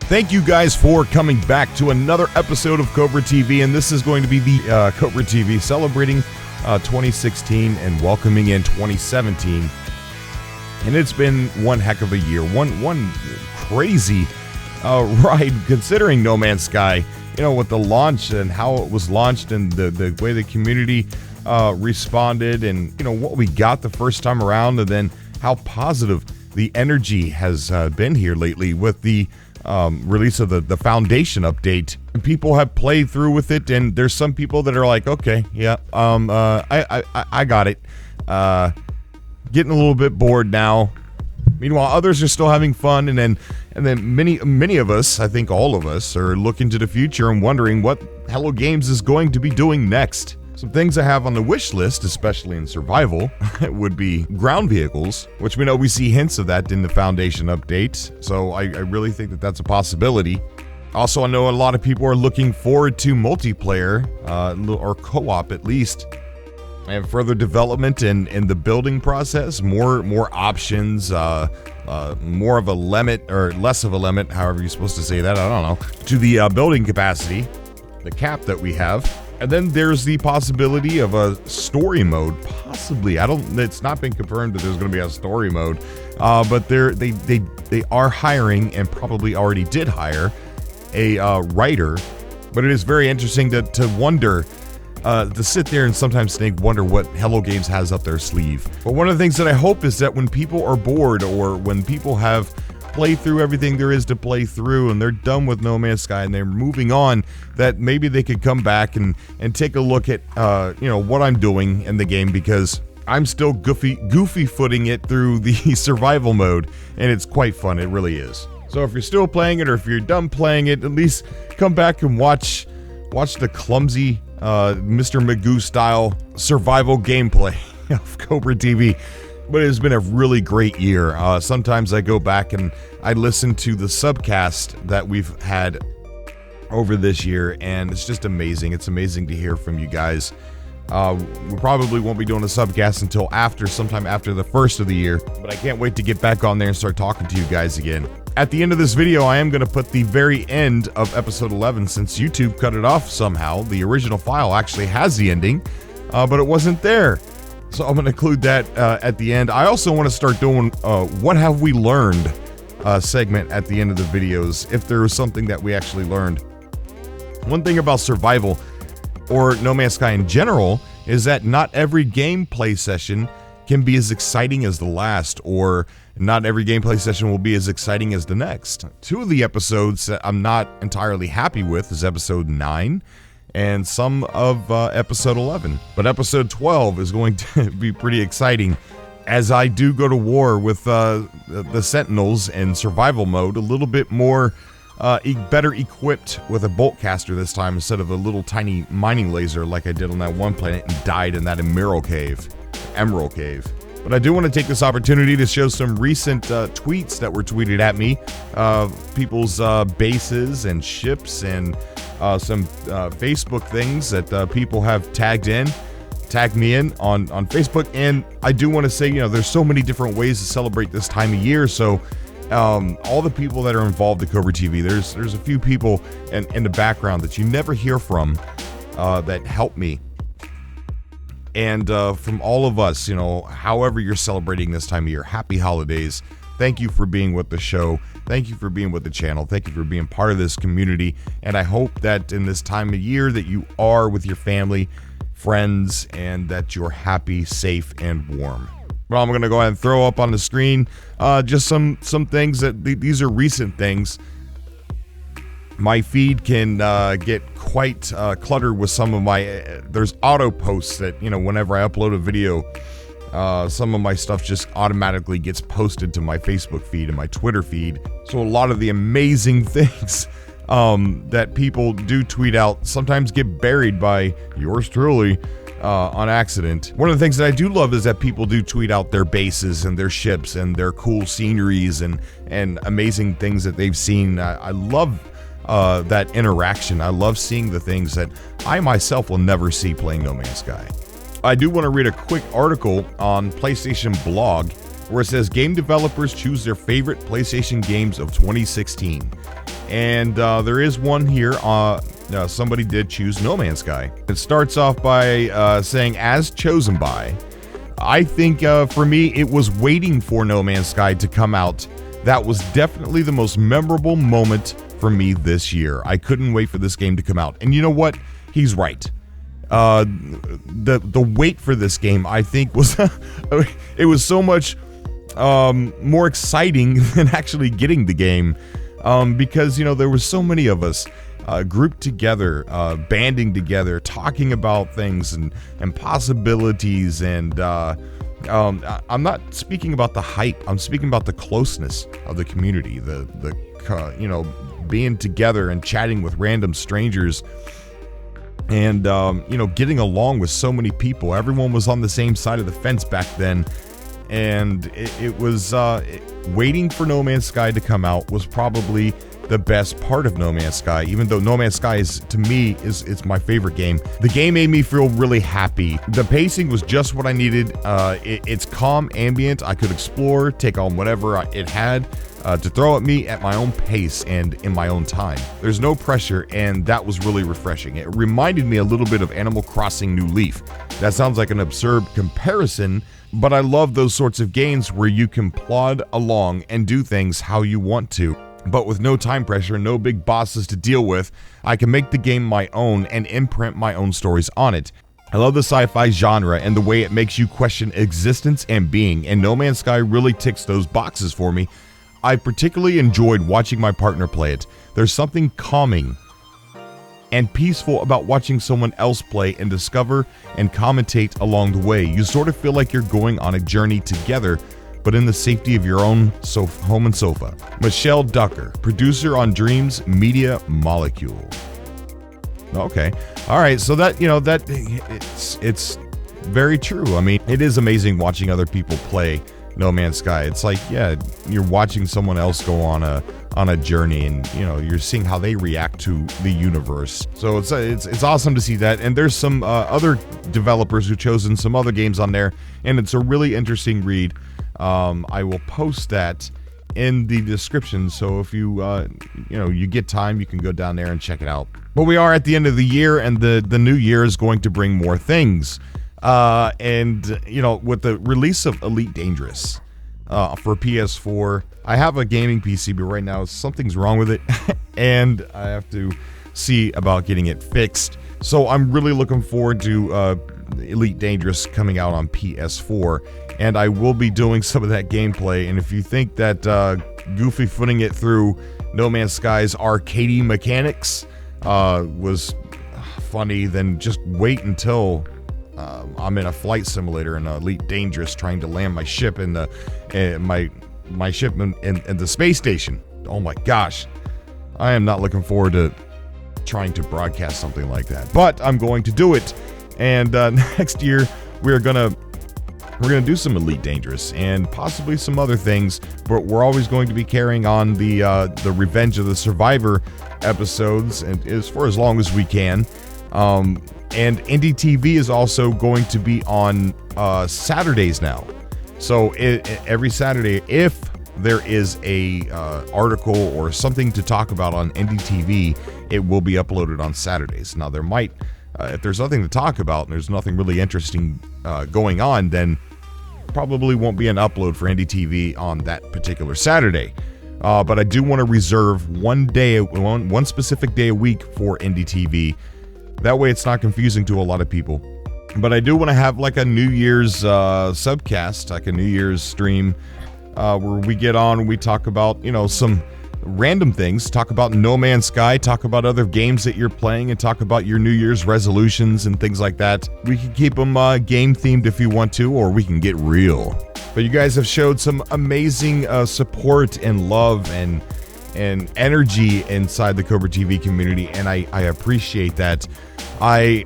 Thank you guys for coming back to another episode of Cobra TV, and this is going to be the Cobra TV celebrating 2016 and welcoming in 2017. And it's been one heck of a year, one crazy ride considering No Man's Sky. You know, with the launch and how it was launched and the way the community responded, and you know what we got the first time around, and then how positive the energy has been here lately with the release of the Foundation update. People have played through with it, and there's some people that are like, okay, yeah, I got it. Getting a little bit bored now. Meanwhile, others are still having fun, and then many of us, I think all of us, are looking to the future and wondering what Hello Games is going to be doing next. Some things I have on the wish list, especially in survival, would be ground vehicles, which we know we see hints of that in the Foundation update, so I really think that that's a possibility. Also, I know a lot of people are looking forward to multiplayer, or co-op at least, and further development in the building process, more options, more of a limit, or less of a limit, however you're supposed to say that, I don't know, to the building capacity, the cap that we have. And then there's the possibility of a story mode, possibly. It's not been confirmed that there's going to be a story mode, but they are hiring, and probably already did hire, a writer. But it is very interesting to wonder, to sit there and sometimes wonder what Hello Games has up their sleeve. But one of the things that I hope is that when people are bored, or when people have played through everything there is to play through and they're done with No Man's Sky and they're moving on, that maybe they could come back and take a look at what I'm doing in the game, because I'm still goofy footing it through the survival mode, and it's quite fun. It really is. So if you're still playing it, or if you're done playing it, at least come back and watch the clumsy Mr. Magoo style survival gameplay of Cobra TV. But it has been a really great year. Sometimes I go back and I listen to the subcast that we've had over this year, and it's just amazing. It's amazing to hear from you guys. We probably won't be doing a subcast until sometime after the first of the year, but I can't wait to get back on there and start talking to you guys again. At the end of this video, I am going to put the very end of episode 11, since YouTube cut it off somehow. The original file actually has the ending, but it wasn't there. So I'm going to include that at the end. I also want to start doing what have we learned segment at the end of the videos, if there was something that we actually learned. One thing about survival, or No Man's Sky in general, is that not every gameplay session can be as exciting as the last, or not every gameplay session will be as exciting as the next. Two of the episodes that I'm not entirely happy with is episode 9 and some of episode 11. But episode 12 is going to be pretty exciting, as I do go to war with the Sentinels in survival mode, a little bit more better equipped with a bolt caster this time, instead of a little tiny mining laser like I did on that one planet and died in that Emerald Cave. But I do want to take this opportunity to show some recent tweets that were tweeted at me, people's bases and ships, and some Facebook things that people have tagged me in on Facebook. And I do want to say, there's so many different ways to celebrate this time of year. So all the people that are involved at Cobra TV, there's a few people in the background that you never hear from that help me. And from all of us, however you're celebrating this time of year, happy holidays. Thank you for being with the show. Thank you for being with the channel. Thank you for being part of this community. And I hope that in this time of year that you are with your family, friends, and that you're happy, safe, and warm. Well, I'm going to go ahead and throw up on the screen just some things that these are recent things. My feed can get quite cluttered with some of my, there's auto posts that, whenever I upload a video, some of my stuff just automatically gets posted to my Facebook feed and my Twitter feed. So a lot of the amazing things that people do tweet out sometimes get buried by yours truly on accident. One of the things that I do love is that people do tweet out their bases and their ships and their cool sceneries and amazing things that they've seen. I love that interaction. I love seeing the things that I myself will never see playing No Man's Sky. I do want to read a quick article on PlayStation Blog where it says game developers choose their favorite PlayStation games of 2016. And there is one here. Somebody did choose No Man's Sky. It starts off by saying, as chosen by. I think for me, it was waiting for No Man's Sky to come out. That was definitely the most memorable moment for me this year. I couldn't wait for this game to come out. And you know what? He's right. The wait for this game, I think, was it was so much more exciting than actually getting the game, because there was so many of us grouped together, banding together, talking about things and possibilities. And I'm not speaking about the hype. I'm speaking about the closeness of the community, the being together and chatting with random strangers. And, getting along with so many people. Everyone was on the same side of the fence back then. And it was waiting for No Man's Sky to come out was probably the best part of No Man's Sky. Even though No Man's Sky is, to me, it's my favorite game. The game made me feel really happy. The pacing was just what I needed. It's calm, ambient. I could explore, take on whatever it had to throw at me at my own pace and in my own time. There's no pressure, and that was really refreshing. It reminded me a little bit of Animal Crossing New Leaf. That sounds like an absurd comparison, but I love those sorts of games where you can plod along and do things how you want to. But with no time pressure, no big bosses to deal with, I can make the game my own and imprint my own stories on it. I love the sci-fi genre and the way it makes you question existence and being, and No Man's Sky really ticks those boxes for me. I particularly enjoyed watching my partner play it. There's something calming and peaceful about watching someone else play and discover and commentate along the way. You sort of feel like you're going on a journey together, but in the safety of your own home and sofa. Michelle Ducker, producer on Dreams Media Molecule. Okay. All right. So that it's very true. I mean, it is amazing watching other people play No Man's Sky. It's like, yeah, you're watching someone else go on a journey, and you're seeing how they react to the universe. So it's awesome to see that. And there's some other developers who've chosen some other games on there, and it's a really interesting read. I will post that in the description, so if you you get time, you can go down there and check it out. But we are at the end of the year, and the new year is going to bring more things. And with the release of Elite Dangerous for PS4, I have a gaming PC, but right now something's wrong with it, and I have to see about getting it fixed. So I'm really looking forward to Elite Dangerous coming out on PS4. And I will be doing some of that gameplay. And if you think that goofy footing it through No Man's Sky's arcadey mechanics was funny, then just wait until I'm in a flight simulator in Elite Dangerous trying to land my ship in my ship in the space station. Oh my gosh. I am not looking forward to trying to broadcast something like that. But I'm going to do it. And next year, we're going to do some Elite Dangerous and possibly some other things, but we're always going to be carrying on the Revenge of the Survivor episodes and for as long as we can. And Indie TV is also going to be on Saturdays now. So every Saturday, if there is a article or something to talk about on Indie TV, it will be uploaded on Saturdays. Now there might, if there's nothing to talk about and there's nothing really interesting going on, then probably won't be an upload for Indie TV on that particular Saturday. But I do want to reserve one specific day a week for Indie TV. That way it's not confusing to a lot of people. But I do want to have like a New Year's subcast, like a New Year's stream, where we get on and we talk about, some random things, talk about No Man's Sky, talk about other games that you're playing, and talk about your New Year's resolutions and things like that. We can keep them game themed if you want to, or we can get real. But you guys have showed some amazing support and love and energy inside the Cobra TV community, and I appreciate that. I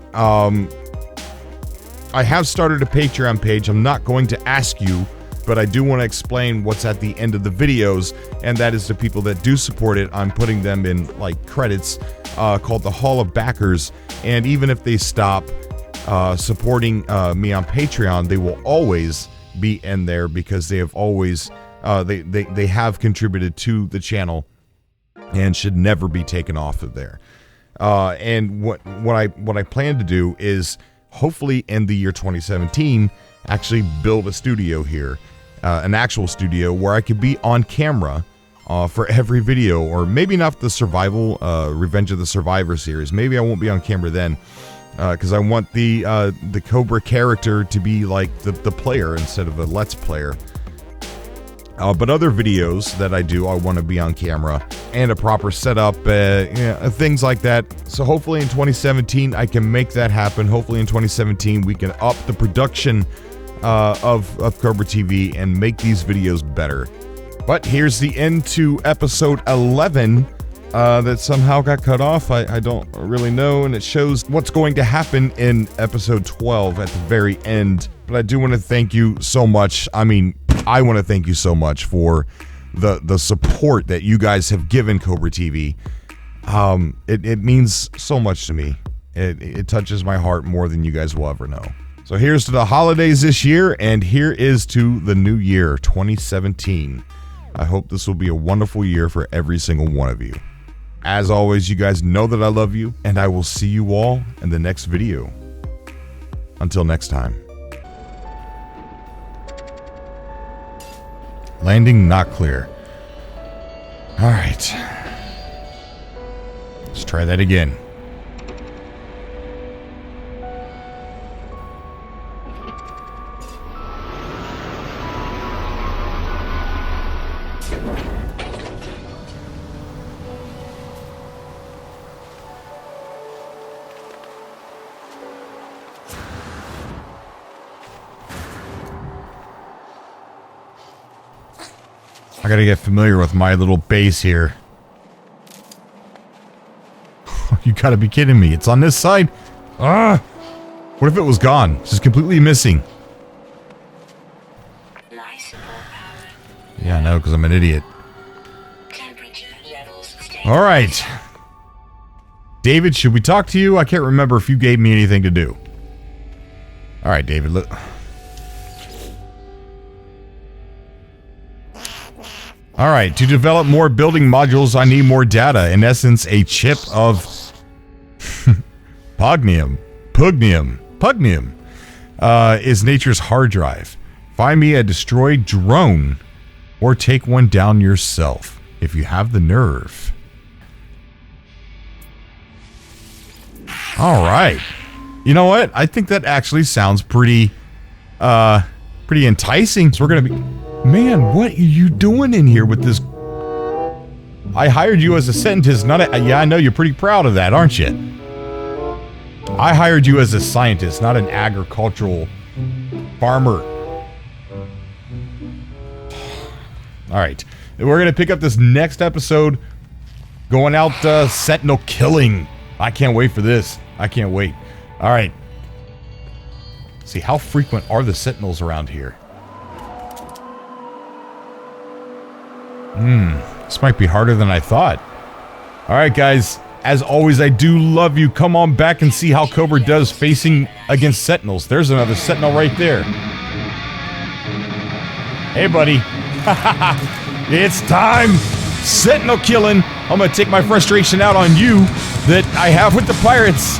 have started a Patreon page. I'm not going to ask you, but I do want to explain what's at the end of the videos, and that is the people that do support it. I'm putting them in like credits called the Hall of Backers, and even if they stop supporting me on Patreon, they will always be in there because they have always they have contributed to the channel and should never be taken off of there. And what I plan to do is hopefully in the year 2017 actually build a studio here, an actual studio where I could be on camera for every video, or maybe not the survival Revenge of the Survivor series. Maybe I won't be on camera then, because I want the Cobra character to be like the player instead of a Let's Player. But other videos that I do, I want to be on camera and a proper setup, things like that. So hopefully in 2017 I can make that happen. Hopefully in 2017 we can up the production of Cobra TV and make these videos better. But here's the end to episode 11 that somehow got cut off. I don't really know, and it shows what's going to happen in episode 12 at the very end. But I do want to thank you so much. I mean, I want to thank you so much for the support that you guys have given Cobra TV. It means so much to me. It touches my heart more than you guys will ever know. So here's to the holidays this year, and here is to the new year, 2017. I hope this will be a wonderful year for every single one of you. As always, you guys know that I love you, and I will see you all in the next video. Until next time. Landing not clear. All right. Let's try that again. I gotta get familiar with my little base here. You gotta be kidding me. It's on this side? Ah! What if it was gone? It's just completely missing. Yeah, I know, because I'm an idiot. Alright. David, should we talk to you? I can't remember if you gave me anything to do. Alright, David, look. Alright, to develop more building modules, I need more data. In essence, a chip of Pugnium is nature's hard drive. Find me a destroyed drone, or take one down yourself, if you have the nerve. Alright. You know what? I think that actually sounds pretty enticing. So we're gonna be... Man, what are you doing in here with this? I hired you as a scientist, not a... Yeah, I know you're pretty proud of that, aren't you? I hired you as a scientist, not an agricultural farmer. Alright, we're going to pick up this next episode, going out sentinel killing. I can't wait for this. I can't wait. Alright. See, how frequent are the sentinels around here? This might be harder than I thought. Alright guys, as always, I do love you. Come on back and see how Cobra does facing against sentinels. There's another sentinel right there. Hey buddy. It's time! Sentinel killing! I'm gonna take my frustration out on you that I have with the pirates.